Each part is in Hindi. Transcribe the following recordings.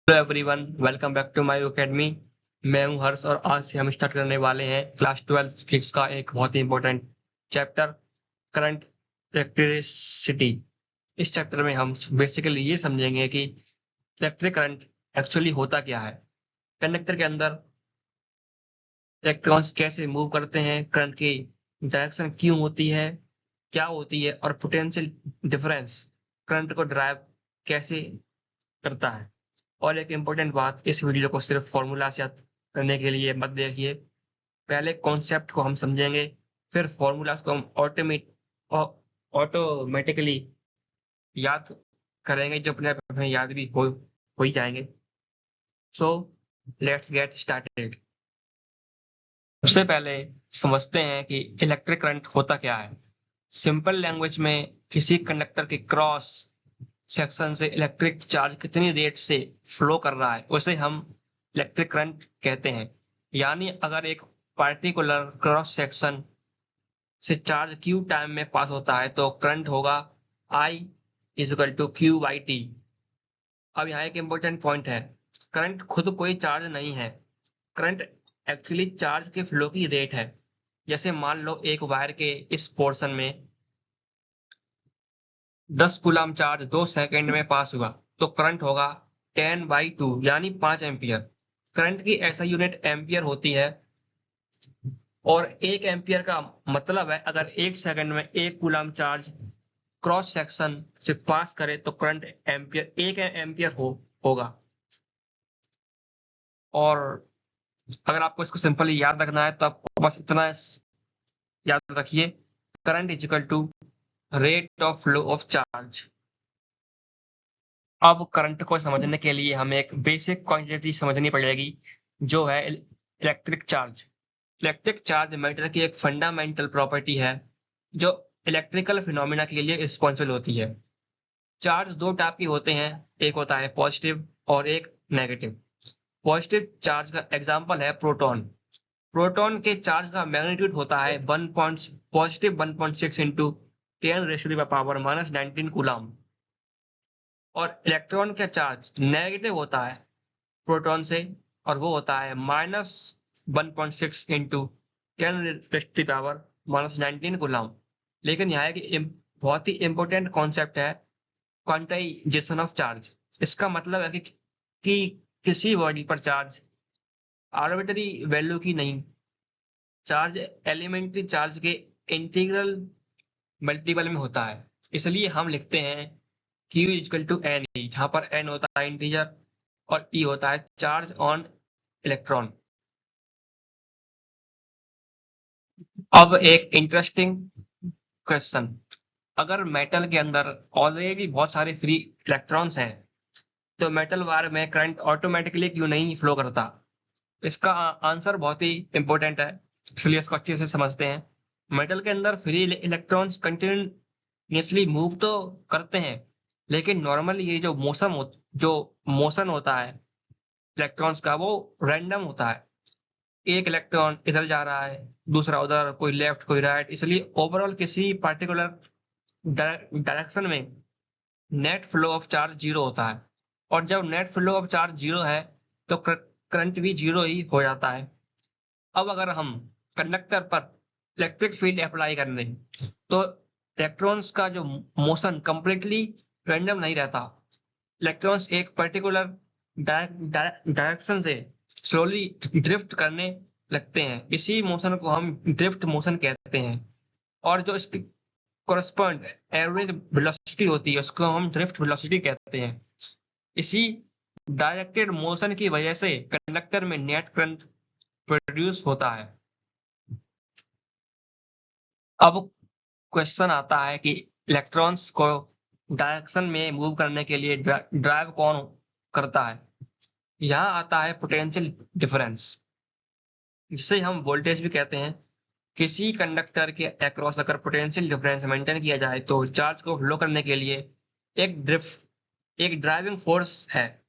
Hello everyone, welcome back to my academy. मैं हूं हर्ष और आज से हम स्टार्ट करने वाले हैं क्लास 12 फिजिक्स का एक बहुत ही इंपॉर्टेंट चैप्टर, करंट इलेक्ट्रिसिटी। इस चैप्टर में हम बेसिकली ये समझेंगे कि इलेक्ट्रिक करंट एक्चुअली होता क्या है, कंडक्टर के अंदर इलेक्ट्रॉन्स कैसे मूव करते हैं, करंट की डायरेक्शन क्यों होती है, क्या होती है, और पोटेंशियल डिफरेंस करंट को ड्राइव कैसे करता है। और एक इम्पोर्टेंट बात, इस वीडियो को सिर्फ फॉर्मूला से याद करने के लिए मत देखिए। पहले कॉन्सेप्ट को हम समझेंगे, फिर फॉर्मूलाज को हम ऑटोमेटिकली याद करेंगे, जो अपने आप हमें याद भी हो ही जाएंगे। So let's get started. सबसे पहले समझते हैं कि इलेक्ट्रिक करंट होता क्या है। सिंपल लैंग्वेज में किसी कंडक्टर के क्रॉस सेक्शन से इलेक्ट्रिक चार्ज कितनी रेट से फ्लो कर रहा है उसे हम इलेक्ट्रिक करंट कहते हैं। यानी अगर एक पार्टिकुलर क्रॉस सेक्शन से चार्ज क्यू टाइम में पास होता है तो करंट होगा I equal to Q by T. अब यहाँ एक इंपॉर्टेंट पॉइंट है, करंट खुद कोई चार्ज नहीं है, करंट एक्चुअली चार्ज के फ्लो की रेट है। जैसे मान लो एक वायर के इस पोर्शन में 10 कूलम चार्ज 2 सेकंड में पास हुआ तो करंट होगा 10/2 यानी 5 एम्पियर। करंट की ऐसा यूनिट एम्पियर होती है और 1 एम्पियर का मतलब है अगर 1 सेकंड में 1 कूलम चार्ज क्रॉस सेक्शन से पास करे तो करंट एम्पियर 1 एम्पियर होगा। और अगर आपको इसको सिंपली याद रखना है तो आपको बस इतना याद रखिए, current equal to rate of flow of charge. अब करंट को समझने के लिए हमें एक बेसिक क्वांटिटी समझनी पड़ेगी, जो है electric charge. Electric charge matter की एक फंडामेंटल प्रॉपर्टी है जो इलेक्ट्रिकल फिनोमिना के लिए रिस्पॉन्सिबल होती है। चार्ज दो टाइप के होते हैं, एक होता है पॉजिटिव और एक नेगेटिव। पॉजिटिव चार्ज का एग्जांपल है प्रोटॉन। प्रोटॉन के चार्ज का मैग्नीट्यूड होता है पॉजिटिव 1.6 इंटू 10⁻⁻19 कूलम। और इलेक्ट्रॉन का चार्ज नेगेटिव होता है प्रोटॉन से और वो होता है -1.6 इंटू 10⁻⁻19 कूलम। लेकिन यहाँ की बहुत ही इंपॉर्टेंट कॉन्सेप्ट है क्वांटाइजेशन ऑफ चार्ज। इसका मतलब है कि किसी बॉडी पर चार्ज आर्बिट्ररी वैल्यू की नहीं, चार्ज एलिमेंट्री चार्ज के इंटीग्रल मल्टीपल में होता है। इसलिए हम लिखते हैं Q इक्वल टू एन, जहां पर n होता है इंटीजर और E होता है चार्ज ऑन इलेक्ट्रॉन। अब एक इंटरेस्टिंग क्वेश्चन, अगर मेटल के अंदर ऑलरेडी बहुत सारे फ्री इलेक्ट्रॉन्स हैं तो मेटल वायर में करंट ऑटोमेटिकली क्यों नहीं फ्लो करता। इसका आंसर बहुत ही इंपॉर्टेंट है, इसलिए इसको अच्छे से समझते हैं। मेटल के अंदर फ्री इलेक्ट्रॉन्स कंटिन्यूसली मूव तो करते हैं, लेकिन नॉर्मली ये जो मोशन होता है इलेक्ट्रॉन्स का, वो रैंडम होता है। एक इलेक्ट्रॉन इधर जा रहा है, दूसरा उधर, कोई लेफ्ट कोई राइट, इसलिए ओवरऑल किसी पार्टिकुलर डायरेक्शन में net flow of charge zero होता है। और जब net flow of charge zero है तो करंट भी जीरो ही हो जाता है। अब अगर हम कंडक्टर पर इलेक्ट्रिक फील्ड अप्लाई कर दें तो इलेक्ट्रॉन्स का जो मोशन कंप्लीटली रैंडम नहीं रहता। इलेक्ट्रॉन्स एक पर्टिकुलर डायरेक्शन से स्लोली ड्रिफ्ट करने लगते हैं, इसी मोशन को हम ड्रिफ्ट मोशन कहते हैं। और जो इसकी कोरस्पॉन्ड एवरेज वेलोसिटी होती है उसको हम ड्रिफ्ट वेलोसिटी कहते हैं। इसी डायरेक्टेड मोशन की वजह से कंडक्टर में नेट करंट प्रोड्यूस होता है। अब क्वेश्चन आता है कि इलेक्ट्रॉन्स को डायरेक्शन में मूव करने के लिए ड्राइव कौन करता है। यहाँ आता है पोटेंशियल डिफरेंस, जिसे हम वोल्टेज भी कहते हैं। किसी कंडक्टर के अक्रॉस अगर पोटेंशियल डिफरेंस मेंटेन किया जाए तो चार्ज को फ्लो करने के लिए एक ड्राइविंग फोर्स है,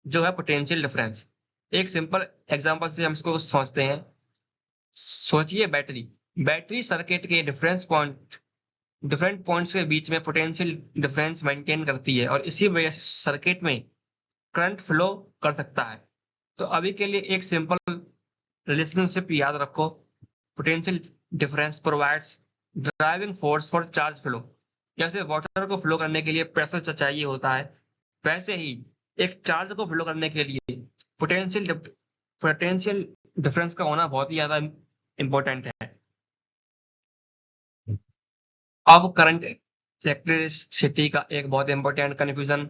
जो है पोटेंशियल डिफरेंस। एक सिंपल एग्जांपल से हम इसको समझते हैं। सोचिए बैटरी बैटरी सर्किट के डिफरेंट पॉइंट्स के बीच में पोटेंशियल डिफरेंस मेंटेन करती है और इसी वजह से सर्किट में करंट फ्लो कर सकता है। तो अभी के लिए एक सिंपल रिलेशनशिप याद रखो, potential difference provides driving force for charge flow. जैसे वाटर को फ्लो करने के लिए प्रेशर चाहिए होता है, वैसे ही एक चार्ज को फ्लो करने के लिए पोटेंशियल डिफरेंस का होना बहुत ही ज्यादा इंपॉर्टेंट है। अब करंट इलेक्ट्रिसिटी का एक बहुत इंपॉर्टेंट कंफ्यूजन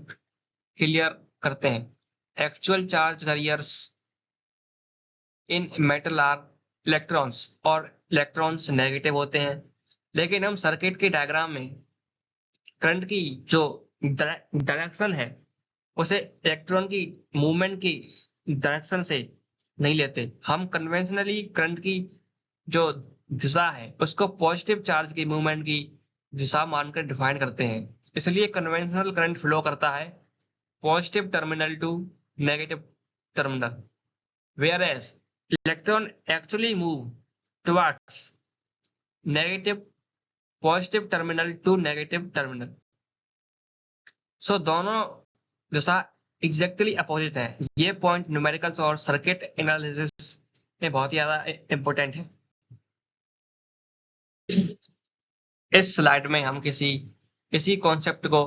क्लियर करते हैं। Actual charge carriers in metal are electrons, और इलेक्ट्रॉन्स नेगेटिव होते हैं, लेकिन हम सर्किट के डायग्राम में करंट की जो डायरेक्शन है उसे इलेक्ट्रॉन की मूवमेंट की डायरेक्शन से नहीं लेते। हम कन्वेंशनली करंट की जो दिशा है उसको पॉजिटिव चार्ज की मूवमेंट की दिशा मानकर डिफाइन करते हैं। इसलिए कन्वेंशनल करंट फ्लो करता है positive terminal to negative terminal, whereas electron actually move towards negative positive terminal to negative terminal। सो दोनों दिशा एग्जैक्टली अपोजिट है। ये पॉइंट न्यूमेरिकल्स और सर्किट एनालिसिस में बहुत ही ज्यादा इंपॉर्टेंट है। इस स्लाइड में हम किसी कॉन्सेप्ट को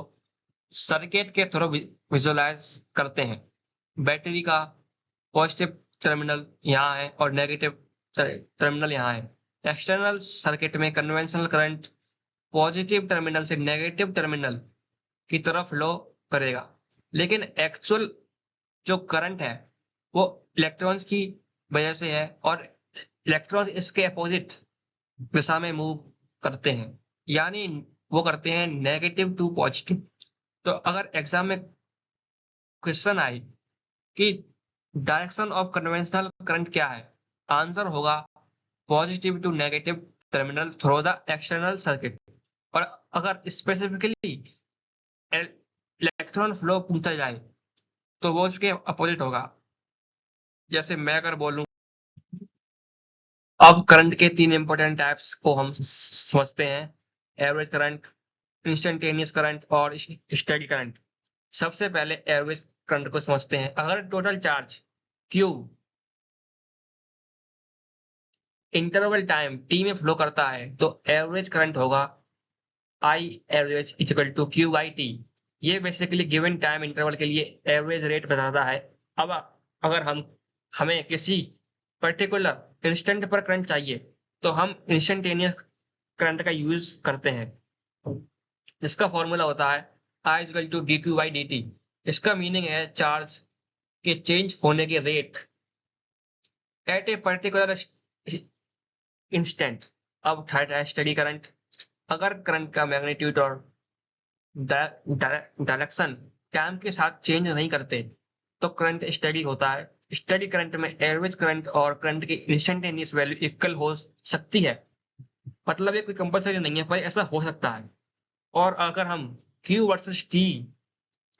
सर्किट के थ्रू विजुअलाइज करते हैं। बैटरी का पॉजिटिव टर्मिनल यहाँ है और नेगेटिव टर्मिनल यहाँ है। एक्सटर्नल सर्किट में कन्वेंशनल करंट पॉजिटिव टर्मिनल से नेगेटिव टर्मिनल की तरफ फ्लो करेगा, लेकिन एक्चुअल जो करंट है वो इलेक्ट्रॉन्स की वजह से है और इलेक्ट्रॉन्स इसके अपोजिट दिशा में मूव करते हैं, यानी वो करते हैं नेगेटिव टू पॉजिटिव। तो अगर एग्जाम में क्वेश्चन आए कि डायरेक्शन ऑफ कन्वेंशनल करंट क्या है, आंसर होगा positive to negative terminal through the external circuit. और अगर स्पेसिफिकली इलेक्ट्रॉन फ्लो पूछा जाए तो वो उसके अपोजिट होगा। जैसे मैं अगर बोलूं, अब करंट के तीन इंपॉर्टेंट टाइप्स को हम समझते हैं, एवरेज करंट, इंस्टेंटेनियस करंट और स्टेडी करंट। सबसे पहले एवरेज करंट को समझते हैं। अगर total charge Q interval time T में फ्लो करता है तो एवरेज करंट होगा I average equal to Q by T। ये बेसिकली गिवन टाइम इंटरवल के लिए एवरेज रेट बताता है। अब अगर हमें किसी पर्टिकुलर इंस्टेंट पर करंट चाहिए तो हम इंस्टेंटेनियस करंट का यूज करते हैं। इसका फॉर्मूला होता है I equal to D Q by D T. इसका मीनिंग है चार्ज के चेंज होने की rate at a particular instant. अब थर्ड है स्टेडी करंट। अगर करंट का मैग्नीट्यूड और डायरेक्शन टाइम के साथ चेंज नहीं करते तो करंट स्टेडी होता है। स्टेडी करंट में एवरेज करंट और करंट की इंस्टेंटेनियस वैल्यू इक्वल हो सकती है, मतलब ये कोई कंपलसरी नहीं है पर ऐसा हो सकता है। और अगर हम Q वर्सेस T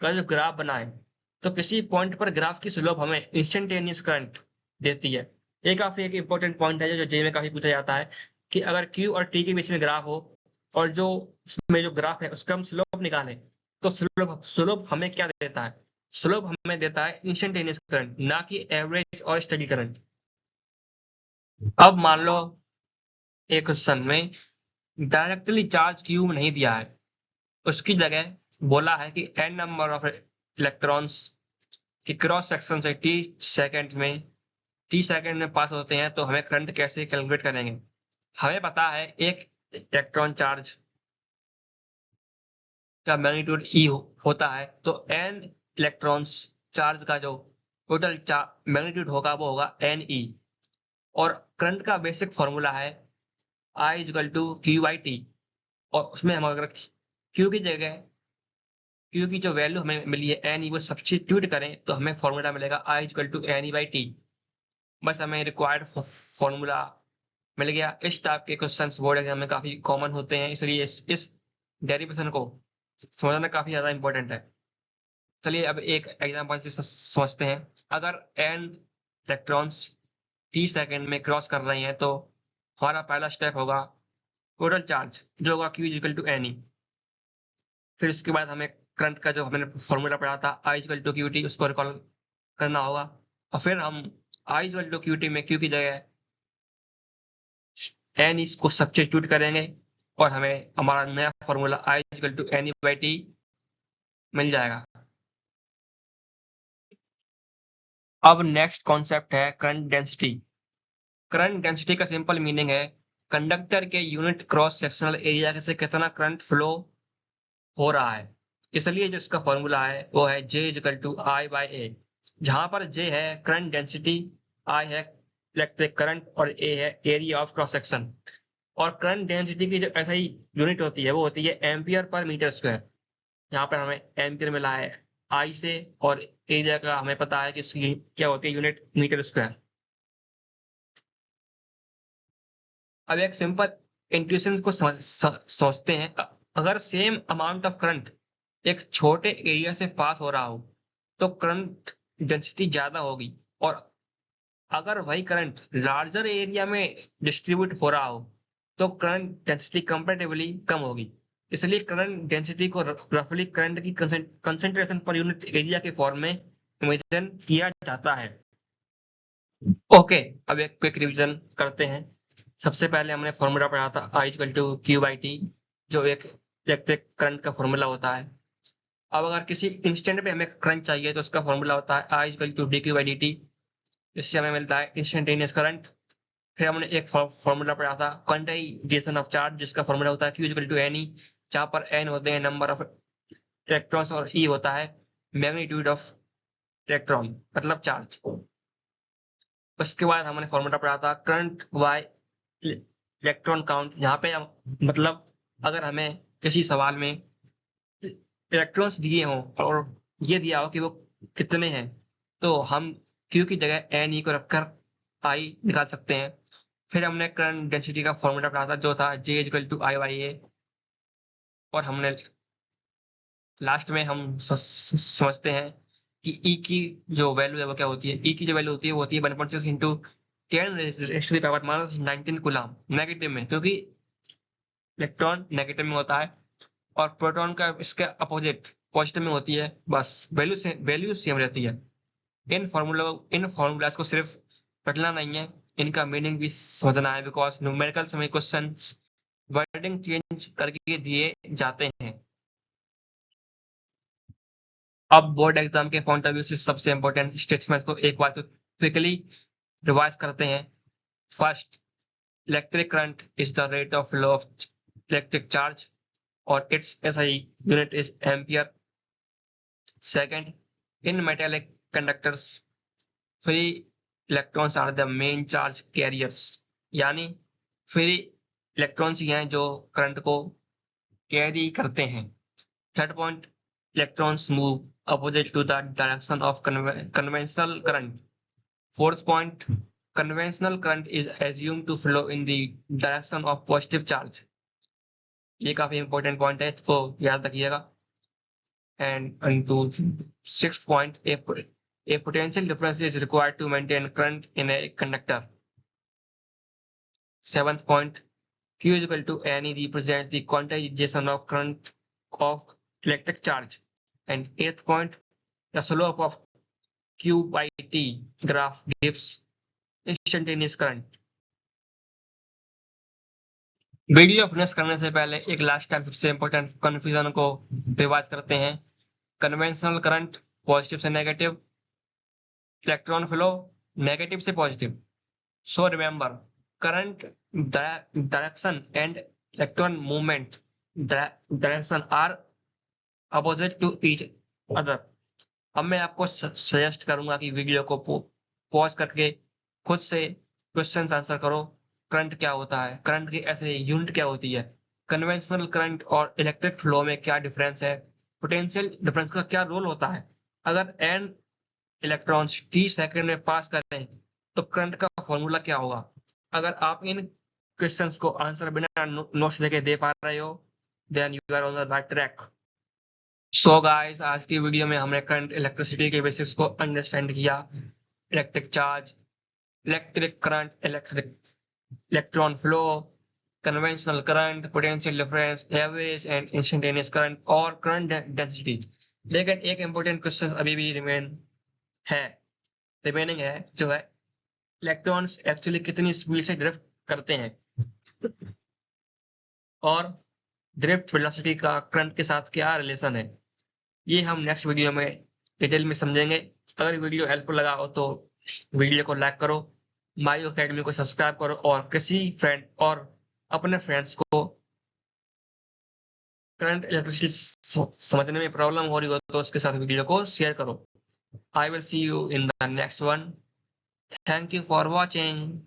का जो ग्राफ बनाए तो किसी पॉइंट पर ग्राफ की स्लोप हमें इंस्टेंटेनियस करंट देती है। ये काफी एक इंपॉर्टेंट पॉइंट है जो जे में काफी पूछा जाता है कि अगर Q और T के बीच में ग्राफ हो और जो उसमें जो ग्राफ है उसका हम स्लोप निकालें तो स्लोप हमें क्या देता है, स्लोप हमें देता है इंस्टेंटेनियस करंट, ना कि एवरेज और स्टेडी करंट। अब मान लो एक क्वेश्चन में डायरेक्टली चार्ज Q नहीं दिया है, उसकी जगह बोला है कि n नंबर ऑफ इलेक्ट्रॉन्स की क्रॉस सेक्शन से टी सेकंड में पास होते हैं, तो हमें करंट कैसे कैलकुलेट करेंगे। हमें पता है एक इलेक्ट्रॉन चार्ज का मैग्नीट्यूड E होता है, तो n इलेक्ट्रॉन्स चार्ज का जो टोटल मैग्नीट्यूड होगा वो होगा NE। और करंट का बेसिक फॉर्मूला है I equal to Q by T. और उसमें हम अगर Q की जगह Q की जो वैल्यू हमें मिली है NE वो सब्स्टिट्यूट करें तो हमें फॉर्मूला मिलेगा I equal to NE by T. बस हमें रिक्वायर्ड फॉर्मूला मिल गया। इस टाइप के क्वेश्चंस बोर्ड एग्जाम में काफी कॉमन होते हैं, इसलिए इस डेरिवेशन को समझना काफी ज्यादा इंपॉर्टेंट है। चलिए अब एक एग्जाम्पल से समझते हैं। अगर n इलेक्ट्रॉन्स t सेकंड में क्रॉस कर रहे हैं तो हमारा पहला स्टेप होगा टोटल चार्ज जो होगा Q इक्वल टू NE। फिर उसके बाद हमें करंट का जो हमने फॉर्मूला पढ़ा था I equal to Q T, उसको रिकॉल करना होगा और फिर हम I equal to Q T में Q की जगह N इसको सब्स्टिट्यूट करेंगे और हमें हमारा नया formula I equal to N by T मिल जाएगा। अब नेक्स्ट कॉन्सेप्ट है करंट डेंसिटी। करंट डेंसिटी का सिंपल मीनिंग है कंडक्टर के यूनिट क्रॉस सेक्शनल एरिया से कितना करंट फ्लो हो रहा है। इसलिए जो इसका फॉर्मूला है वो है J equal to I by A, जहां पर J है करंट डेंसिटी, I है इलेक्ट्रिक करंट और A है एरिया ऑफ क्रॉस सेक्शन। और करंट डेंसिटी की जो ऐसा ही यूनिट होती है वो होती है एम्पियर पर मीटर स्क्वायर। यहाँ पर हमें एम्पियर मिला है I से और एरिया का हमें पता है कि इसकी क्या होती है यूनिट मीटर स्क्वायर। अब एक सिंपल इंट्यूशन को समझते हैं। अगर सेम अमाउंट ऑफ करंट एक छोटे एरिया से पास हो रहा हो तो करंट डेंसिटी ज्यादा होगी, और अगर वही करंट लार्जर एरिया में डिस्ट्रीब्यूट हो रहा हो तो करंट डेंसिटी कंपैरेटिवली कम होगी। इसलिए करंट डेंसिटी को रफली करंट की कंसेंट्रेशन पर यूनिट एरिया के फॉर्म में इमेजिन किया जाता है। ओके, अब एक क्विक रिवीजन करते हैं। सबसे पहले हमने फॉर्मूला पढ़ा था I equal to Q by T, जो एक इलेक्ट्रिक करंट का फॉर्मूला होता है। अब अगर किसी इंस्टेंट पे हमें करंट चाहिए तो उसका फॉर्मूला होता है I equal to D Q by D T, इससे हमें मिलता है इंस्टेंटेनियस करंट। फिर हमने एक फॉर्मूला पढ़ा था क्वांटाइजेशन ऑफ चार्ज, जिसका फॉर्मूला होता है Q equal to N E, जहां पर n होते हैं नंबर ऑफ इलेक्ट्रॉन्स और E होता है मैग्नीट्यूड ऑफ इलेक्ट्रॉन, मतलब चार्ज। उसके बाद हमने फॉर्मूला पढ़ा था करंट बाय इलेक्ट्रॉन काउंट, यहाँ पे मतलब अगर हमें किसी सवाल में इलेक्ट्रॉन्स दिए हों और ये दिया हो कि वो कितने हैं, तो हम Q की जगह Ne को रखकर I निकाल सकते हैं। फिर हमने करंट डेंसिटी का फॉर्मूला पढ़ा था जो था J equal to I by A, और हमने लास्ट में हम समझते हैं कि E की जो वैल्यू है वो क्या होती है। E की जो वैल्यू होती है वो होती है 1.6 into 10 raise to the power minus 19 coulomb, negative में, क्योंकि इलेक्ट्रॉन नेगेटिव में होता है और प्रोटॉन का इसके अपोजिट पॉजिटिव में होती है। बस वैल्यू सेम रहती है। इन फॉर्मूलाज को सिर्फ पढ़ना नहीं है, इनका मीनिंग भी समझना है, बिकॉज न्यूमेरिकल्स में क्वेश्चन वर्डिंग चेंज करके दिए जाते हैं। अब बोर्ड एग्जाम के पॉइंट ऑफ व्यू से सबसे इंपॉर्टेंट स्टेटमेंट्स को एक बार क्विकली रिवाइज करते हैं। First, electric current is the rate of flow of electric charge और its SI unit is ampere. Second, in metallic conductors, free electrons are the main charge carriers, यानी फ्री इलेक्ट्रॉन्स ही हैं जो करंट को कैरी करते हैं। Third point, electrons move opposite to the direction of conventional current. Fourth point, conventional current is assume to flow in the direction of positive charge. ये काफी इंपॉर्टेंट पॉइंट है, इसको याद रखिएगा। And to sixth point, a potential difference is required to maintain current in a conductor. Seventh point, Q is equal to Ne represents the quantization of current of electric charge. And eighth point, the slope of Q by T graph gives instantaneous current. Video finish करने से पहले एक लास्ट टाइम सबसे इंपॉर्टेंट कंफ्यूजन को रिवाइज करते हैं। कन्वेंशनल करंट पॉजिटिव से नेगेटिव, इलेक्ट्रॉन फ्लो नेगेटिव से positive. So remember, current direction and electron movement direction are opposite to each other. अब मैं आपको सजेस्ट करूंगा कि वीडियो को पॉज करके खुद से क्वेश्चंस आंसर करो। करंट क्या होता है, करंट की ऐसे यूनिट क्या होती है, कन्वेंशनल करंट और इलेक्ट्रिक फ्लो में क्या डिफरेंस है, पोटेंशियल डिफरेंस का क्या रोल होता है, अगर n इलेक्ट्रॉन्स t सेकंड में पास करें तो करंट का फॉर्मूला क्या होगा। अगर आप इन क्वेश्चंस को आंसर बिना नोट्स देके दे पा रहे हो, then you are on the right track. So guys, आज की वीडियो में हमने करंट इलेक्ट्रिसिटी के बेसिस को अंडरस्टैंड किया। Electric charge, electric current, electric electron flow, conventional current, potential difference, average and instantaneous current और current density। लेकिन एक important question अभी भी remaining है, जो है इलेक्ट्रॉन्स एक्चुअली कितनी स्पीड से ड्रिफ्ट करते हैं और ड्रिफ्ट वेलोसिटी का करंट के साथ क्या रिलेशन है, ये हम नेक्स्ट वीडियो में डिटेल में समझेंगे। अगर वीडियो हेल्पफुल लगा हो तो वीडियो को लाइक करो, मायो अकेडमी को सब्सक्राइब करो और किसी फ्रेंड और अपने फ्रेंड्स को करंट इलेक्ट्रिसिटी समझने में प्रॉब्लम हो रही हो तो उसके साथ वीडियो को शेयर करो। I will see you in the next one. Thank you for watching.